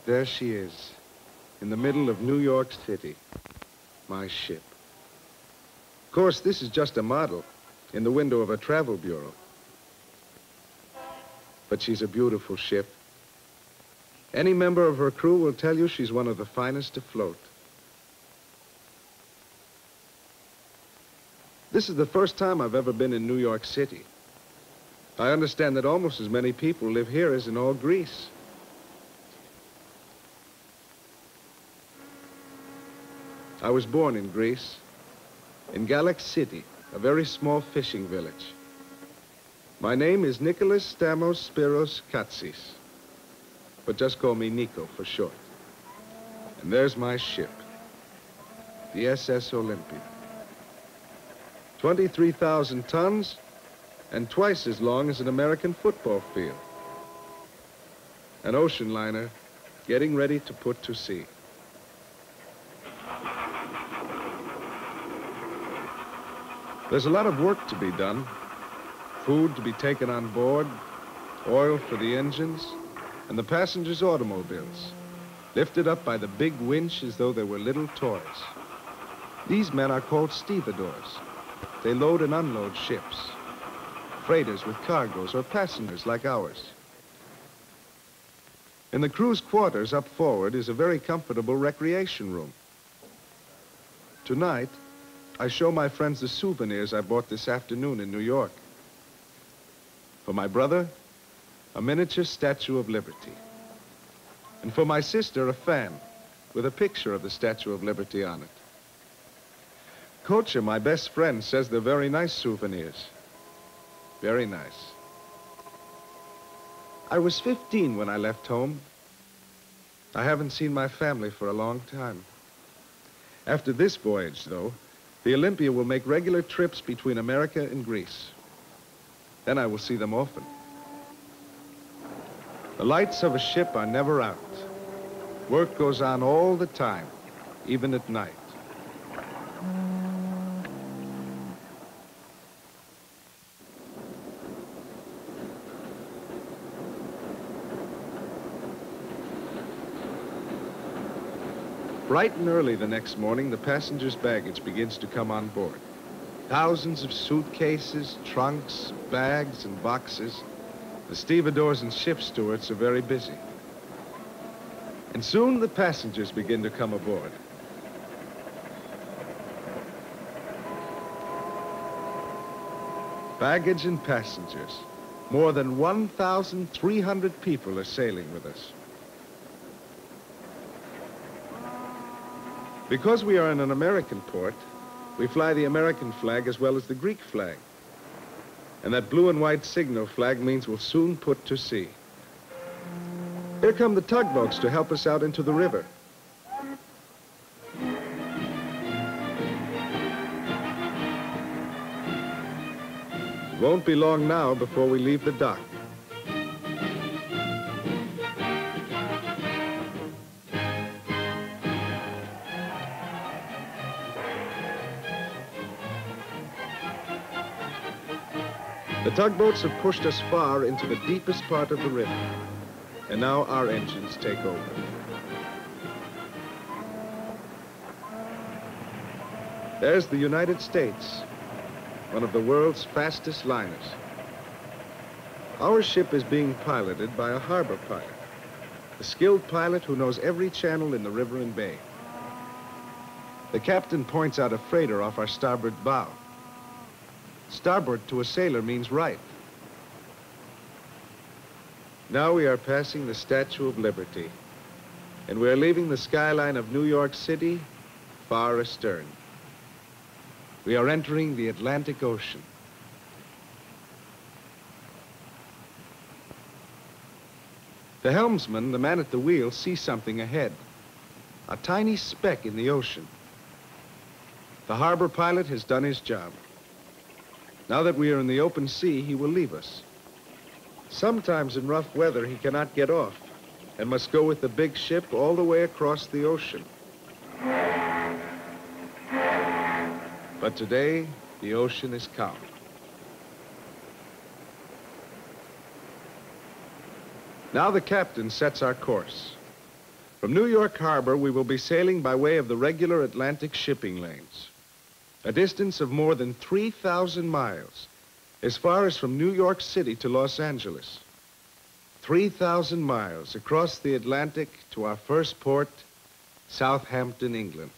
There she is, in the middle of New York City, my ship. Of course, this is just a model in the window of a travel bureau. But she's a beautiful ship. Any member of her crew will tell you she's one of the finest afloat. This is the first time I've ever been in New York City. I understand that almost as many people live here as in all Greece. I was born in Greece, in Galax City, a very small fishing village. My name is Nicholas Stamos Spiros Katsis, but just call me Niko for short. And there's my ship, the SS Olympia. 23,000 tons and twice as long as an American football field. An ocean liner getting ready to put to sea. There's a lot of work to be done. Food to be taken on board, oil for the engines, and the passengers' automobiles, lifted up by the big winch as though they were little toys. These men are called stevedores. They load and unload ships, freighters with cargoes or passengers like ours. In the crew's quarters up forward is a very comfortable recreation room. Tonight, I show my friends the souvenirs I bought this afternoon in New York. For my brother, a miniature Statue of Liberty. And for my sister, a fan with a picture of the Statue of Liberty on it. Kocha, my best friend, says they're very nice souvenirs. Very nice. I was 15 when I left home. I haven't seen my family for a long time. After this voyage, though, the Olympia will make regular trips between America and Greece. Then I will see them often. The lights of a ship are never out. Work goes on all the time, even at night. Bright and early the next morning, the passenger's baggage begins to come on board. Thousands of suitcases, trunks, bags, and boxes. The stevedores and ship stewards are very busy. And soon the passengers begin to come aboard. Baggage and passengers. More than 1,300 people are sailing with us. Because we are in an American port, we fly the American flag as well as the Greek flag. And that blue and white signal flag means we'll soon put to sea. Here come the tugboats to help us out into the river. It won't be long now before we leave the dock. The tugboats have pushed us far into the deepest part of the river, and now our engines take over. There's the United States, one of the world's fastest liners. Our ship is being piloted by a harbor pilot, a skilled pilot who knows every channel in the river and bay. The captain points out a freighter off our starboard bow. Starboard to a sailor means right. Now we are passing the Statue of Liberty, and we are leaving the skyline of New York City far astern. We are entering the Atlantic Ocean. The helmsman, the man at the wheel, sees something ahead, a tiny speck in the ocean. The harbor pilot has done his job. Now that we are in the open sea, he will leave us. Sometimes in rough weather, he cannot get off and must go with the big ship all the way across the ocean. But today, the ocean is calm. Now the captain sets our course. From New York Harbor, we will be sailing by way of the regular Atlantic shipping lanes, a distance of more than 3,000 miles, as far as from New York City to Los Angeles. 3,000 miles across the Atlantic to our first port, Southampton, England.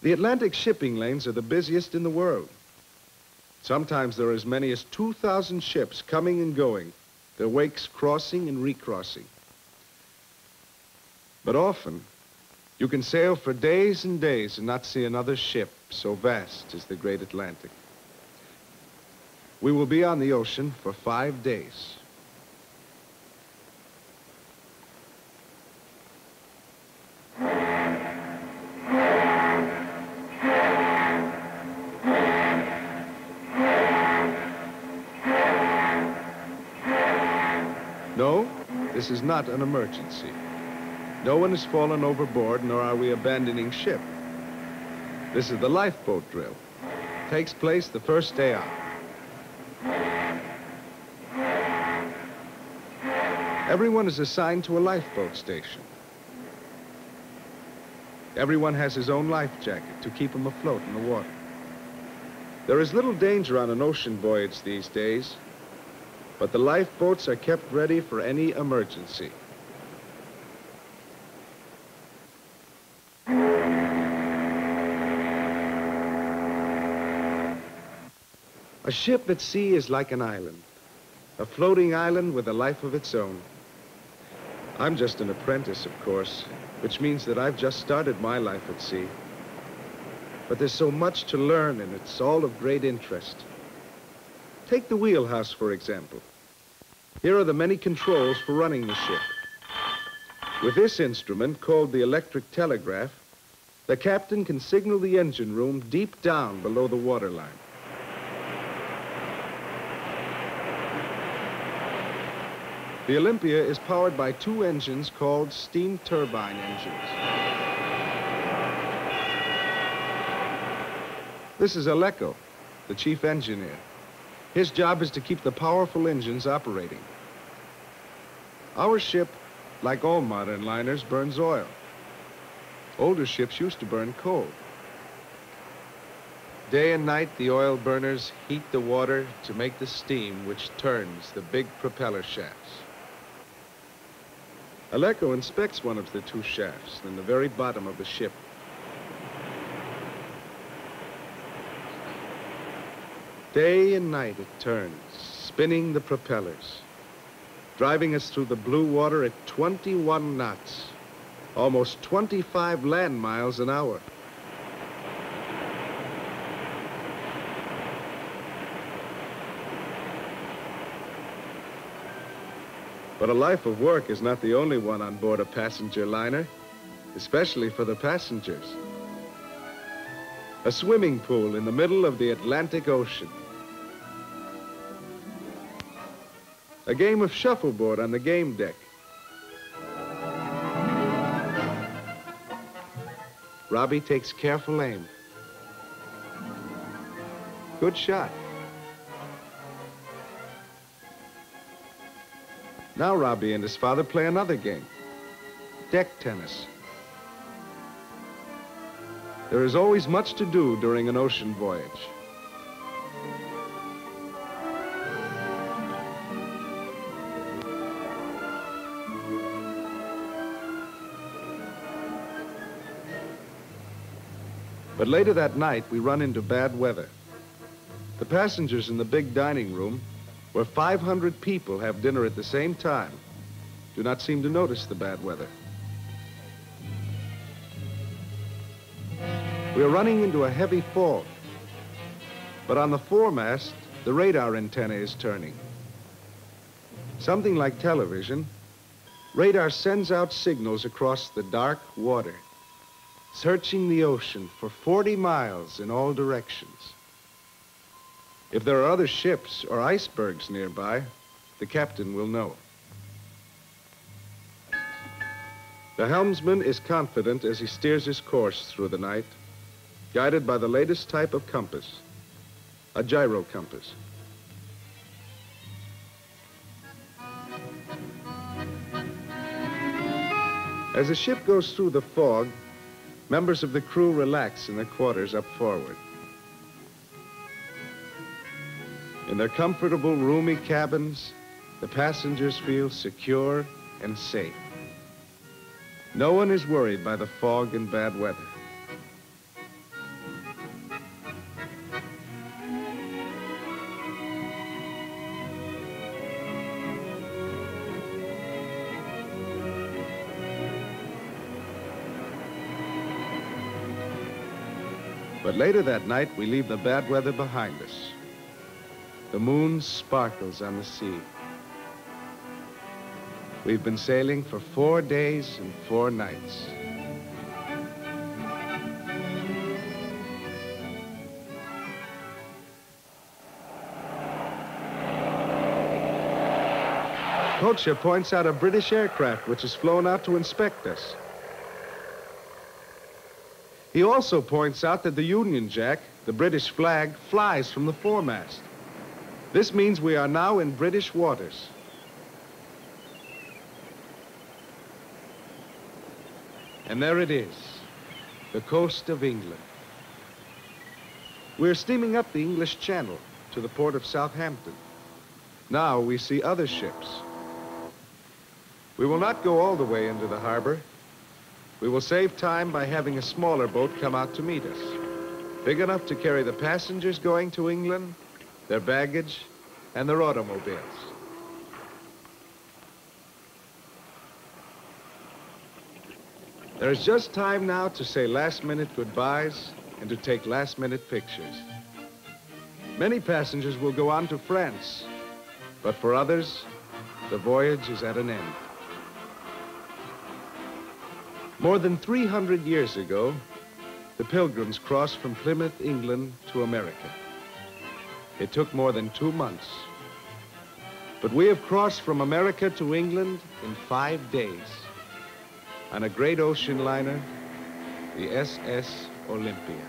The Atlantic shipping lanes are the busiest in the world. Sometimes there are as many as 2,000 ships coming and going, their wakes crossing and recrossing. But often, you can sail for days and days and not see another ship so vast as the great Atlantic. We will be on the ocean for 5 days. No, this is not an emergency. No one has fallen overboard, nor are we abandoning ship. This is the lifeboat drill. It takes place the first day out. Everyone is assigned to a lifeboat station. Everyone has his own life jacket to keep him afloat in the water. There is little danger on an ocean voyage these days, but the lifeboats are kept ready for any emergency. A ship at sea is like an island, a floating island with a life of its own. I'm just an apprentice, of course, which means that I've just started my life at sea. But there's so much to learn, and it's all of great interest. Take the wheelhouse, for example. Here are the many controls for running the ship. With this instrument, called the electric telegraph, the captain can signal the engine room deep down below the waterline. The Olympia is powered by 2 engines called steam turbine engines. This is Niko, the chief engineer. His job is to keep the powerful engines operating. Our ship, like all modern liners, burns oil. Older ships used to burn coal. Day and night, the oil burners heat the water to make the steam which turns the big propeller shafts. Niko inspects one of the 2 shafts in the very bottom of the ship. Day and night it turns, spinning the propellers, driving us through the blue water at 21 knots, almost 25 land miles an hour. But a life of work is not the only one on board a passenger liner, especially for the passengers. A swimming pool in the middle of the Atlantic Ocean. A game of shuffleboard on the game deck. Robbie takes careful aim. Good shot. Now Robbie and his father play another game, deck tennis. There is always much to do during an ocean voyage. But later that night, we run into bad weather. The passengers in the big dining room, where 500 people have dinner at the same time, do not seem to notice the bad weather. We are running into a heavy fog, but on the foremast, the radar antenna is turning. Something like television, radar sends out signals across the dark water, searching the ocean for 40 miles in all directions. If there are other ships or icebergs nearby, the captain will know. The helmsman is confident as he steers his course through the night, guided by the latest type of compass, a gyro compass. As the ship goes through the fog, members of the crew relax in their quarters up forward. In their comfortable, roomy cabins, the passengers feel secure and safe. No one is worried by the fog and bad weather. But later that night, we leave the bad weather behind us. The moon sparkles on the sea. We've been sailing for 4 days and 4 nights. Kocha points out a British aircraft which has flown out to inspect us. He also points out that the Union Jack, the British flag, flies from the foremast. This means we are now in British waters. And there it is, the coast of England. We're steaming up the English Channel to the port of Southampton. Now we see other ships. We will not go all the way into the harbor. We will save time by having a smaller boat come out to meet us, big enough to carry the passengers going to England, their baggage, and their automobiles. There's just time now to say last-minute goodbyes and to take last-minute pictures. Many passengers will go on to France, but for others, the voyage is at an end. More than 300 years ago, the Pilgrims crossed from Plymouth, England, to America. It took more than 2 months. But we have crossed from America to England in 5 days on a great ocean liner, the SS Olympia.